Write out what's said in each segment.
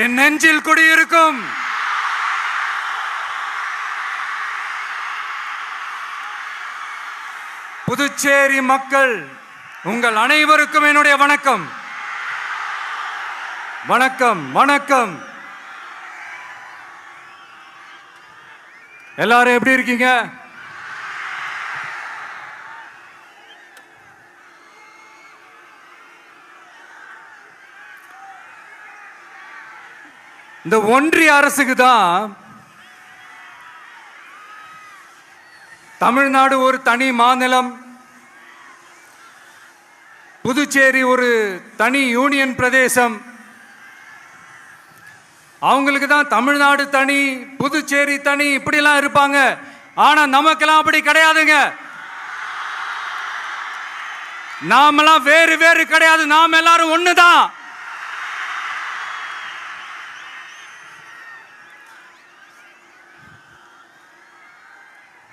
என் நெஞ்சில் குடியிருக்கும் புதுச்சேரி மக்கள் உங்கள் அனைவருக்கும் என்னுடைய வணக்கம். வணக்கம் வணக்கம். எல்லாரும் எப்படி இருக்கீங்க? இந்த ஒன்றிய அரசுக்கு தான் தமிழ்நாடு ஒரு தனி மாநிலம், புதுச்சேரி ஒரு தனி யூனியன் பிரதேசம். அவங்களுக்கு தான் தமிழ்நாடு தனி, புதுச்சேரி தனி, இப்படிலாம் இருப்பாங்க. ஆனா நமக்கெல்லாம் அப்படி கிடையாதுங்க. நாமெல்லாம் வேறு வேறு கிடையாது. நாம் எல்லாரும் ஒண்ணுதான்.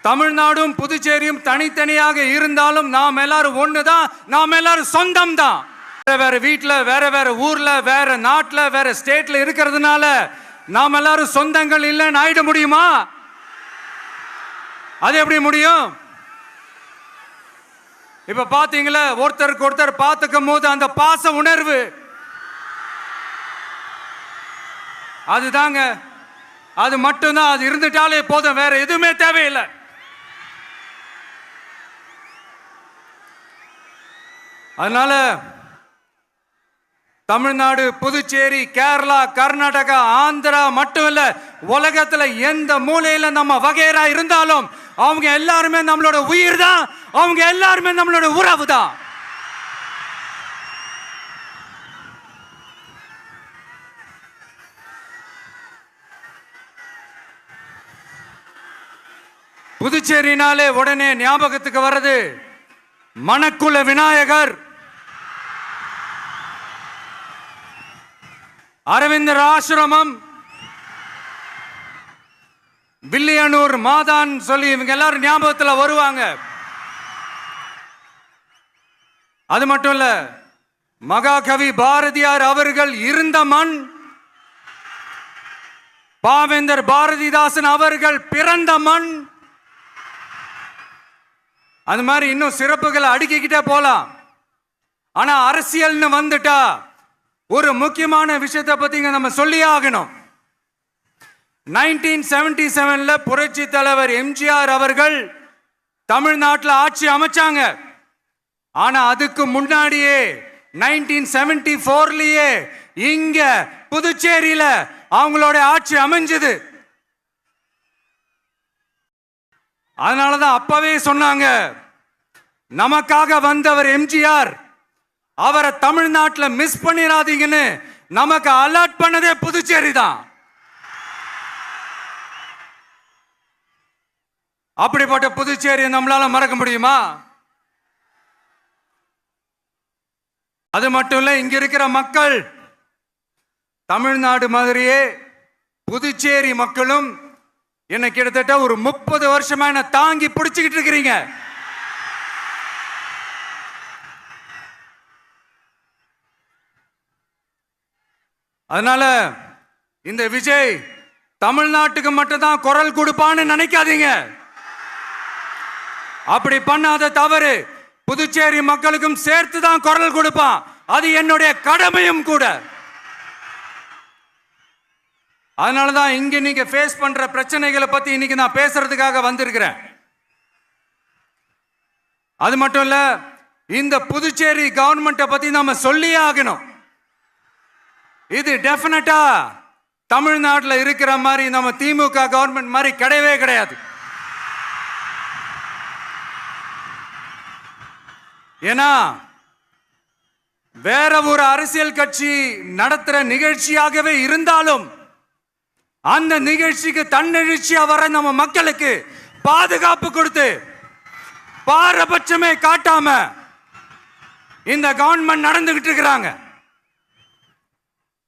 தமிழ்நாடும் புதுச்சேரியும் தனித்தனியாக இருந்தாலும் நாம் எல்லாரும் ஒண்ணுதான். நாம் எல்லாரும் சொந்தம் தான். வேற வீட்டுல, வேற வேற ஊர்ல, வேற நாட்டுல, வேற ஸ்டேட்ல இருக்கிறதுனால நாம் எல்லாரும் சொந்தங்கள் இல்லைன்னு ஆயிட முடியுமா? அது எப்படி முடியும்? இப்ப பாத்தீங்களா, ஒருத்தருக்கு ஒருத்தர் பார்த்துக்கும் போது அந்த பாச உணர்வு, அதுதாங்க, அது மட்டும்தான். அது இருந்துட்டாலே போதும், வேற எதுவுமே தேவையில்லை. அதனால தமிழ்நாடு, புதுச்சேரி, கேரளா, கர்நாடகா, ஆந்திரா மட்டும் இல்ல, உலகத்துல எந்த மூலையில நம்ம வகைரா இருந்தாலும் அவங்க எல்லாருமே நம்மளோட உயிர் தான். அவங்க எல்லாருமே நம்மளோட உறவு தான். புதுச்சேரினாலே உடனே ஞாபகத்துக்கு வர்றது மணக்குள விநாயகர், அரவிந்தர் ஆசிரமம், வில்லியனூர் மாதான் சொல்லி இவங்க எல்லாரும் ஞாபகத்தில் வருவாங்க. அது மட்டும் இல்ல, மகாகவி பாரதியார் அவர்கள் இருந்த மண், பாவேந்தர் பாரதிதாசன் அவர்கள் பிறந்த மண். அது மாதிரி இன்னும் சிறப்புகளை அடுக்கிக்கிட்டே போலாம். ஆனா அரசியல்னு வந்துட்டா ஒரு முக்கியமான விஷயத்தை பத்தி நம்ம சொல்லி ஆகணும். 1977 புரட்சி தலைவர் எம்ஜிஆர் அவர்கள் தமிழ்நாட்டில் ஆட்சி அமைச்சாங்க. ஆனா அதுக்கு முன்னாடியே 1974 இங்க புதுச்சேரியில அவங்களோட ஆட்சி அமைஞ்சது. அதனாலதான் அப்பவே சொன்னாங்க, நமக்காக வந்தவர் எம்ஜிஆர், அவரை தமிழ்நாட்டில் மிஸ் பண்ணிடாதீங்கன்னு நமக்கு அலர்ட் பண்ணதே புதுச்சேரி தான். அப்படிப்பட்ட புதுச்சேரியை நம்மளால மறக்க முடியுமா? அது மட்டும் இல்ல, இங்க இருக்கிற மக்கள் தமிழ்நாடு மாதிரியே புதுச்சேரி மக்களும் என்ன கிட்டத்தட்ட ஒரு 30 வருஷமா என்ன தாங்கி பிடிச்சுக்கிட்டு இருக்கிறீங்க. அதனால இந்த விஜய் தமிழ்நாட்டுக்கு மட்டும்தான் குரல் கொடுப்பான்னு நினைக்காதீங்க. அப்படி பண்ணாத தவறு. புதுச்சேரி மக்களுக்கும் சேர்த்து தான் குரல் கொடுப்பான். அது என்னுடைய கடமையும் கூட. அதனாலதான் இங்க நீங்க ஃபேஸ் பண்ற பிரச்சனைகளை பத்தி இன்னைக்கு நான் பேசுறதுக்காக வந்திருக்கிறேன். அது மட்டும் இல்ல, இந்த புதுச்சேரி கவர்மெண்ட்டை பத்தி நாம சொல்லியே ஆகணும். இது டெஃபினட்டா தமிழ்நாட்டில் இருக்கிற மாதிரி நம்ம திமுக கவர்மெண்ட் மாதிரி கிடையவே கிடையாது. ஏன்னா வேற ஒரு அரசியல் கட்சி நடத்துற நிகழ்ச்சியாகவே இருந்தாலும் அந்த நிகழ்ச்சிக்கு தன்னெழுச்சியா வர நம்ம மக்களுக்கு பாதுகாப்பு கொடுத்து பாரபட்சமே காட்டாம இந்த கவர்மெண்ட் நடந்துகிட்டு இருக்கிறாங்க.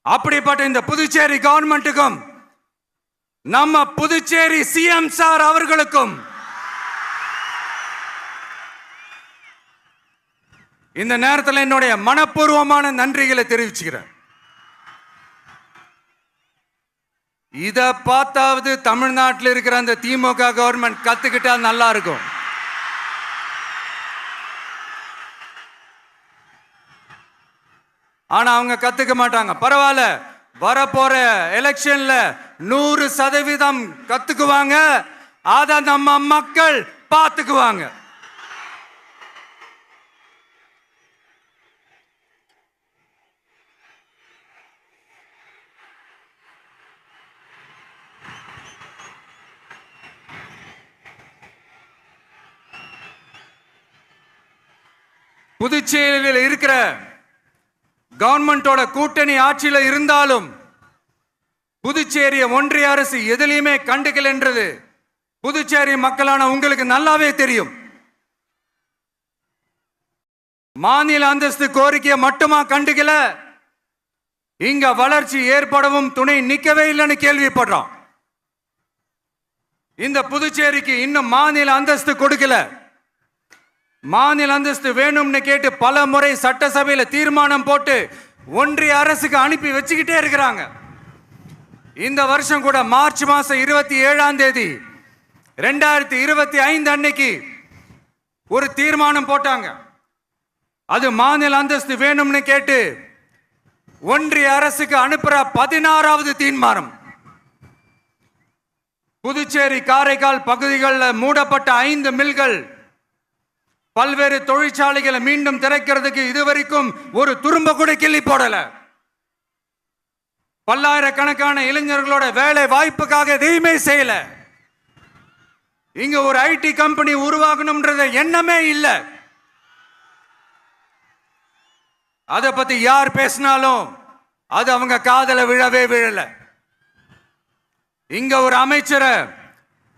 அப்படிப்பட்ட இந்த புதுச்சேரி கவர்மெண்ட்டுக்கும் நம்ம புதுச்சேரி சிஎம் சார் அவர்களுக்கும் இந்த நேரத்தில் என்னுடைய மனப்பூர்வமான நன்றிகளை தெரிவிச்சுக்கிறேன். இத பார்த்தாவது தமிழ்நாட்டில் இருக்கிற அந்த திமுக கவர்மெண்ட் கத்துக்கிட்டா நல்லா இருக்கும். ஆனா அவங்க கத்துக்க மாட்டாங்க. பரவாயில்ல, வரப்போற எலெக்ஷன்ல 100% கத்துக்குவாங்க. அத நம்ம மக்கள் பார்த்துக்குவாங்க. புதுச்சேரியில் இருக்கிற கவர்மெண்டோட கூட்டணி ஆட்சியில இருந்தாலும் புதுச்சேரிய ஒன்றிய அரசு எதிலையுமே கண்டுக்கல் என்றது புதுச்சேரி மக்களான உங்களுக்கு நல்லாவே தெரியும். மாநில அந்தஸ்து கோரிக்கையை மட்டுமா கண்டுக்கல, இங்க வளர்ச்சி ஏற்படவும் துணை நிக்கவே இல்லைன்னு கேள்விப்படுறோம். இந்த புதுச்சேரிக்கு இன்னும் மாநில அந்தஸ்து கொடுக்கல. மாநில அந்தஸ்து வேணும்னு கேட்டு பல முறை சட்டசபையில் தீர்மானம் போட்டு ஒன்றிய அரசுக்கு அனுப்பி வச்சுக்கிட்டே இருக்கிறாங்க. இந்த வருஷம் கூட மார்ச் மாசம் 27ஆம் தேதி 2025 அன்னைக்கு ஒரு தீர்மானம் போட்டாங்க. அது மாநில அந்தஸ்து வேணும்னு கேட்டு ஒன்றிய அரசுக்கு அனுப்புற 16வது தீர்மானம். புதுச்சேரி காரைக்கால் பகுதிகளில் மூடப்பட்ட 5 மில்கள், பல்வேறு தொழிற்சாலைகளை மீண்டும் திறக்கிறதுக்கு இதுவரைக்கும் ஒரு துரும்ப கூட கிள்ளி போடல. பல்லாயிரக்கணக்கான இளைஞர்களோட வேலை வாய்ப்புக்காக எதையுமே செய்யல. இங்க ஒரு ஐடி கம்பெனி உருவாகணும்ன்றது எண்ணமே இல்லை. அதை பத்தி யார் பேசினாலும் அது அவங்க காதல விழவே விழல. இங்க ஒரு அமைச்சரை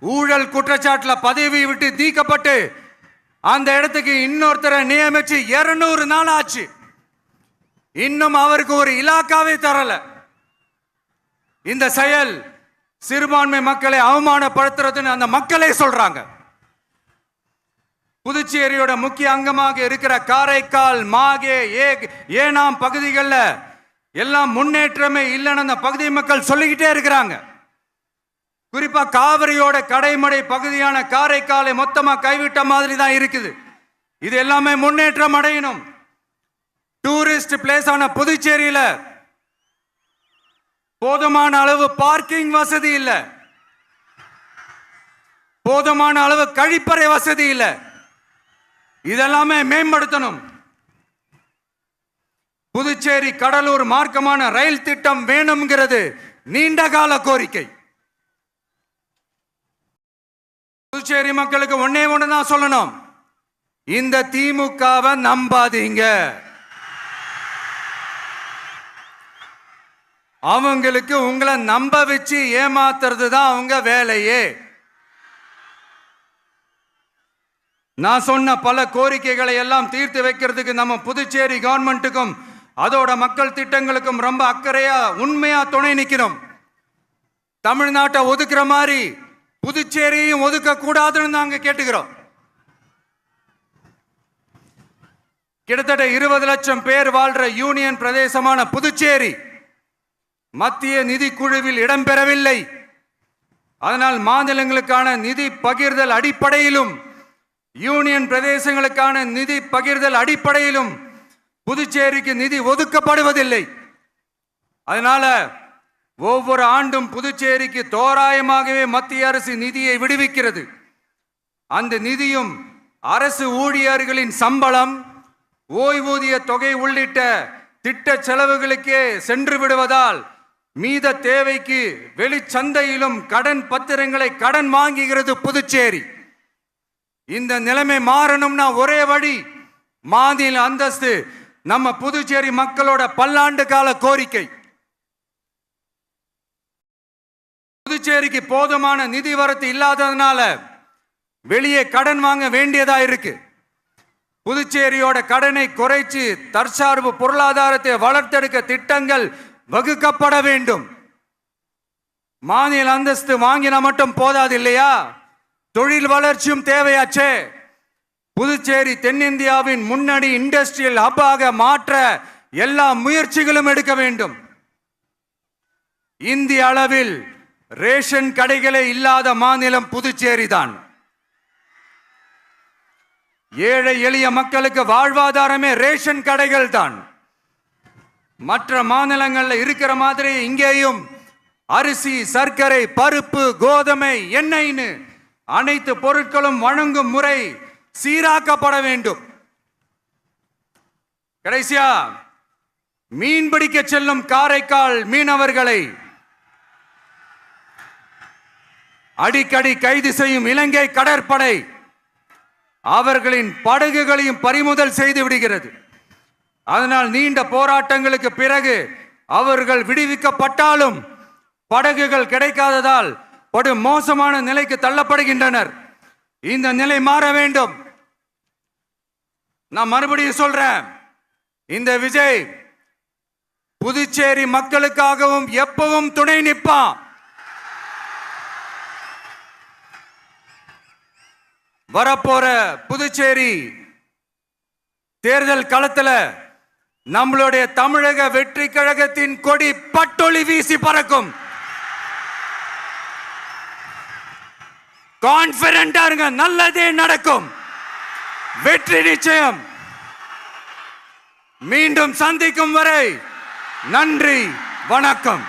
ஊழல் குற்றச்சாட்டுல பதவி விட்டு நீக்கப்பட்டு அந்த இடத்துக்கு இன்னொருத்தரை நியமிச்சு 200 நாள் ஆச்சு. இன்னும் அவருக்கு ஒரு இலாக்காவே தரல. இந்த செயல் சிறுபான்மை மக்களை அவமானப்படுத்துறதுன்னு அந்த மக்களே சொல்றாங்க. புதுச்சேரியோட முக்கிய அங்கமாக இருக்கிற காரைக்கால், மாகே, ஏனாம் பகுதிகளில் எல்லாம் முன்னேற்றமே இல்லைன்னு அந்த பகுதி மக்கள் சொல்லிக்கிட்டே இருக்கிறாங்க. குறிப்பா காவிரியோட கடைமடை பகுதியான காரைக்காலை மொத்தமா கைவிட்ட மாதிரி தான் இருக்குது. இது எல்லாமே முன்னேற்றம் அடையணும். டூரிஸ்ட் பிளேஸ் ஆன புதுச்சேரியில போதுமான அளவு பார்க்கிங் வசதி இல்ல, போதுமான அளவு கழிப்பறை வசதி இல்ல. இதெல்லாமே மேம்படுத்தணும். புதுச்சேரி கடலூர் மார்க்கமான ரயில் திட்டம் வேணும்ங்கிறது நீண்ட கால கோரிக்கை. புதுச்சேரி மக்களுக்கு ஒன்னே ஒண்ணுதான் சொல்லணும், இந்த திமுகவை நம்பாதீங்க. அவங்களுக்கு உங்களை நம்ப வச்சு ஏமாத்துறது தான் அவங்க வேலையே. நான் சொன்ன பல கோரிக்கைகளை எல்லாம் தீர்த்து வைக்கிறதுக்கு நம்ம புதுச்சேரி கவர்மெண்ட்டுக்கும் அதோட மக்கள் திட்டங்களுக்கும் ரொம்ப அக்கறையா உண்மையா துணை நிற்கிறோம். தமிழ்நாட்டை ஒதுக்குற மாதிரி புதுச்சேரியும் ஒதுக்க கூடாதுன்னு நாங்க கேட்டுக்கிறோம். கிட்டத்தட்ட 20 லட்சம் பேர் வாழ்ற யூனியன் பிரதேசமான புதுச்சேரி மத்திய நிதி குழுவில் இடம்பெறவில்லை. அதனால் மாநிலங்களுக்கான நிதி பகிர்தல் அடிப்படையிலும் யூனியன் பிரதேசங்களுக்கான நிதி பகிர்தல் அடிப்படையிலும் புதுச்சேரிக்கு நிதி ஒதுக்கப்படுவதில்லை. அதனால ஒவ்வொரு ஆண்டும் புதுச்சேரிக்கு தோராயமாகவே மத்திய அரசு நிதியை விடுவிக்கிறது. அந்த நிதியும் அரசு ஊழியர்களின் சம்பளம், ஓய்வூதிய தொகை உள்ளிட்ட திட்ட செலவுகளுக்கே சென்று விடுவதால் மீத தேவைக்கு வெளிச்சந்தையிலும் கடன் பத்திரங்களை கடன் வாங்குகிறது புதுச்சேரி. இந்த நிலைமை மாறணும்னா ஒரே வழி, மாநில அந்தஸ்து நம்ம புதுச்சேரி மக்களோட பல்லாண்டு கால கோரிக்கை. புதுச்சேரிக்கு போதுமான நிதி வரத்து இல்லாததுனால வெளியே கடன் வாங்க வேண்டியதா இருக்கு. புதுச்சேரியோட கடனை குறைச்சு தற்சார்பு பொருளாதாரத்தை வளர்த்தெடுக்க திட்டங்கள் வகுக்கப்பட வேண்டும். மாநில அந்தஸ்து வாங்கினா மட்டும் போதாது இல்லையா, தொழில் வளர்ச்சியும் தேவையாச்சே. புதுச்சேரி தென்னிந்தியாவின் முன்னணி இண்டஸ்ட்ரியல் ஹப்பாக மாற்ற எல்லா முயற்சிகளும் எடுக்க வேண்டும். இந்திய அளவில் ரேஷன் கடைகளே இல்லாத மாநிலம் புதுச்சேரி தான். ஏழை எளிய மக்களுக்கு வாழ்வாதாரமே ரேஷன் கடைகள் தான். மற்ற மாநிலங்கள்ல இருக்கிற மாதிரி இங்கேயும் அரிசி, சர்க்கரை, பருப்பு, கோதுமை, எண்ணெய்னு அனைத்து பொருட்களும் வழங்கும் முறை சீராக்கப்பட வேண்டும். கடைசியா மீன் பிடிக்க செல்லும் காரைக்கால் மீனவர்களை அடிக்கடி கைது செய்யும் இலங்கை கடற்படை அவர்களின் படகுகளையும் பறிமுதல் செய்து விடுகிறது. அதனால் நீண்ட போராட்டங்களுக்கு பிறகு அவர்கள் விடுவிக்கப்பட்டாலும் படகுகள் கிடைக்காததால் படு மோசமான நிலைக்கு தள்ளப்படுகின்றனர். இந்த நிலை மாற வேண்டும். நான் மறுபடியும் சொல்றேன், இந்த விஜய் புதுச்சேரி மக்களுக்காகவும் எப்பவும் துணை நிற்பான். வரப்போற புதுச்சேரி தேர்தல் களத்துல நம்மளுடைய தமிழக வெற்றி கழகத்தின் கொடி பட்டொளி வீசி பறக்கும். கான்பிடென்டா இருங்க, நல்லதே நடக்கும். வெற்றி நிச்சயம். மீண்டும் சந்திக்கும் வரை நன்றி, வணக்கம்.